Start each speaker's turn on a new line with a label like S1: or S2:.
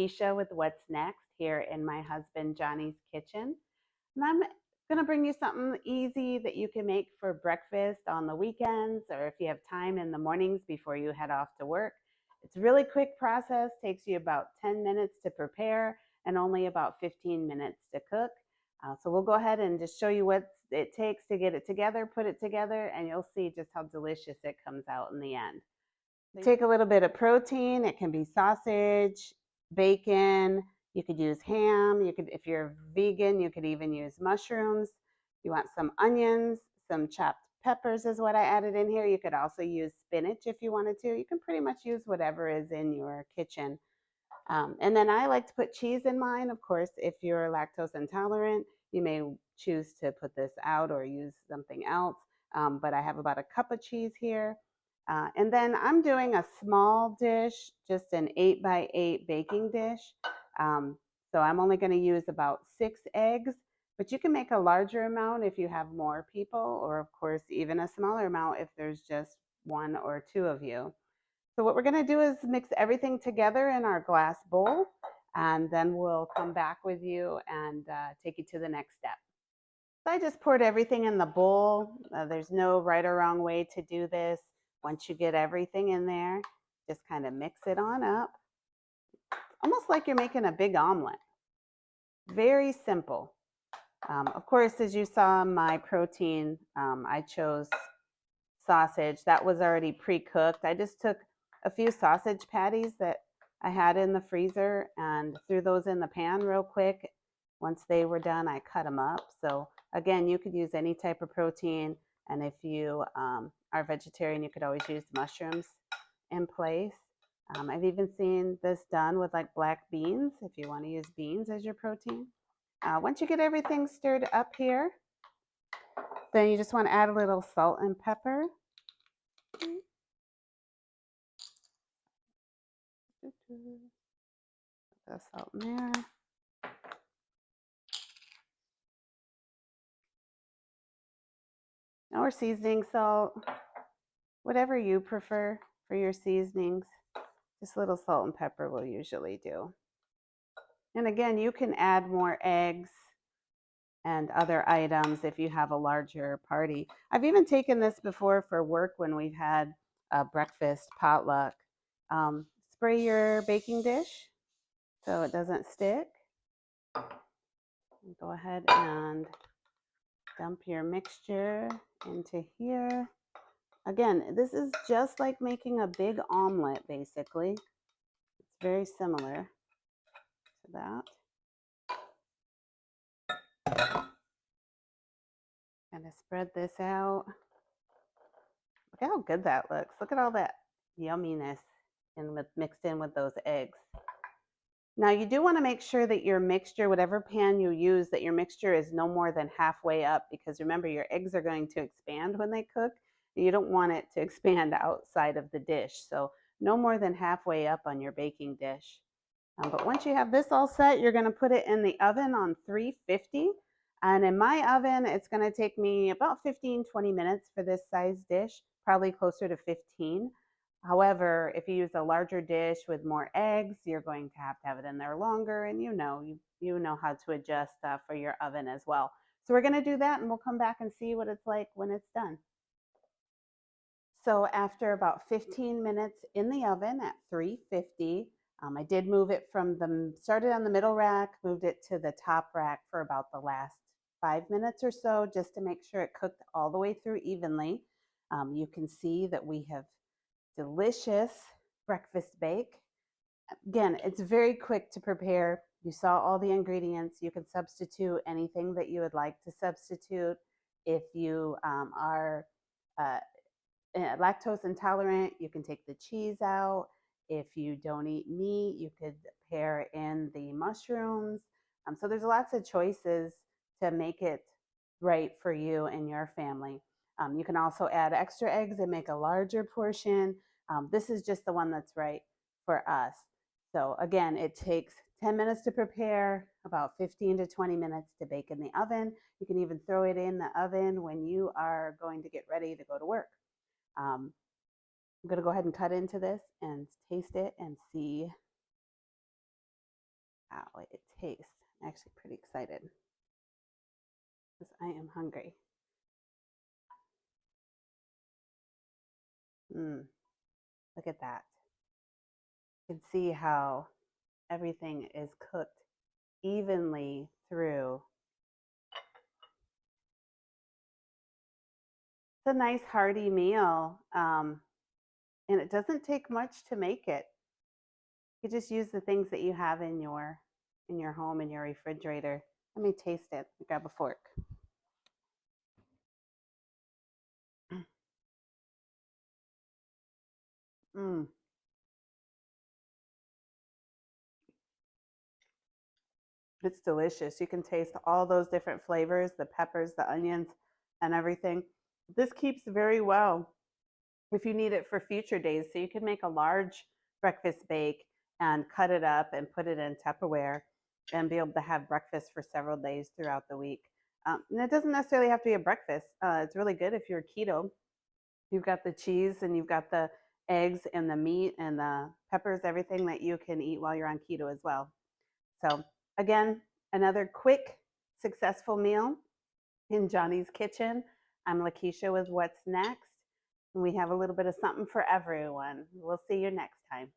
S1: Keisha with What's Next here in my husband Johnny's kitchen. And I'm going to bring you something easy that you can make for breakfast on the weekends or if you have time in the mornings before you head off to work. It's a really quick process, takes you about 10 minutes to prepare and only about 15 minutes to cook. So we'll go ahead and just show you what it takes to get it together, put it together, and you'll see just how delicious it comes out in the end. Take a little bit of protein. It can be sausage, bacon. You could use ham. You could, if you're vegan, you could even use mushrooms. You want some onions, some chopped peppers is what I added in here. You could also use spinach if you wanted to. You can pretty much use whatever is in your kitchen. And then I like to put cheese in mine. Of course, if you're lactose intolerant, you may choose to put this out or use something else. But I have about a cup of cheese here. And then I'm doing a small dish, just an 8 by 8 baking dish. So I'm only going to use about 6 eggs, but you can make a larger amount if you have more people, or of course, even a smaller amount if there's just one or two of you. So what we're going to do is mix everything together in our glass bowl, and then we'll come back with you and take you to the next step. So I just poured everything in the bowl. There's no right or wrong way to do this. Once you get everything in there, just kind of mix it on up, almost like you're making a big omelet. Very simple. Of course, as you saw, my protein, I chose sausage. That was already pre-cooked. I just took a few sausage patties that I had in the freezer and threw those in the pan real quick. Once they were done, I cut them up. So again, you could use any type of protein. And if you are vegetarian, you could always use mushrooms in place. I've even seen this done with like black beans, if you want to use beans as your protein. Once you get everything stirred up here, then you just want to add a little salt and pepper. The salt in there. Or seasoning salt, whatever you prefer for your seasonings. Just a little salt and pepper will usually do. And again, you can add more eggs and other items if you have a larger party. I've even taken this before for work when we've had a breakfast potluck. Spray your baking dish so it doesn't stick. Go ahead and dump your mixture into here. Again, this is just like making a big omelet, basically. It's very similar to that. Kind of spread this out. Look how good that looks. Look at all that yumminess mixed in with those eggs. Now you do want to make sure that your mixture, whatever pan you use, that your mixture is no more than halfway up, because remember your eggs are going to expand when they cook. And you don't want it to expand outside of the dish. So no more than halfway up on your baking dish. But once you have this all set, you're going to put it in the oven on 350. And in my oven, it's going to take me about 15-20 minutes for this size dish, probably closer to 15. However, if you use a larger dish with more eggs, you're going to have it in there longer, and you know how to adjust for your oven as well. So we're going to do that, and we'll come back and see what it's like when it's done. So after about 15 minutes in the oven at 350, I did move it from started on the middle rack, moved it to the top rack for about the last 5 minutes or so, just to make sure it cooked all the way through evenly. You can see that we have delicious breakfast bake. Again, it's very quick to prepare. You saw all the ingredients. You can substitute anything that you would like to substitute. If you are lactose intolerant, you can take the cheese out. If you don't eat meat, you could pair in the mushrooms. So there's lots of choices to make it right for you and your family. You can also add extra eggs and make a larger portion. This is just the one that's right for us. So again, it takes 10 minutes to prepare, about 15 to 20 minutes to bake in the oven. You can even throw it in the oven when you are going to get ready to go to work. I'm going to go ahead and cut into this and taste it and see how it tastes. I'm actually pretty excited because I am hungry. Look at that. You can see how everything is cooked evenly through. It's a nice hearty meal, and it doesn't take much to make it. You just use the things that you have in your home, in your refrigerator. Let me taste it. Grab a fork. Mm. It's delicious. You can taste all those different flavors, the peppers, the onions, and everything. This keeps very well if you need it for future days. So you can make a large breakfast bake and cut it up and put it in Tupperware and be able to have breakfast for several days throughout the week. And it doesn't necessarily have to be a breakfast. It's really good if you're keto. You've got the cheese and you've got the eggs and the meat and the peppers, everything that you can eat while you're on keto as well. So, again, another quick, successful meal in Johnny's Kitchen. I'm Lakeisha with What's Next, and we have a little bit of something for everyone. We'll see you next time.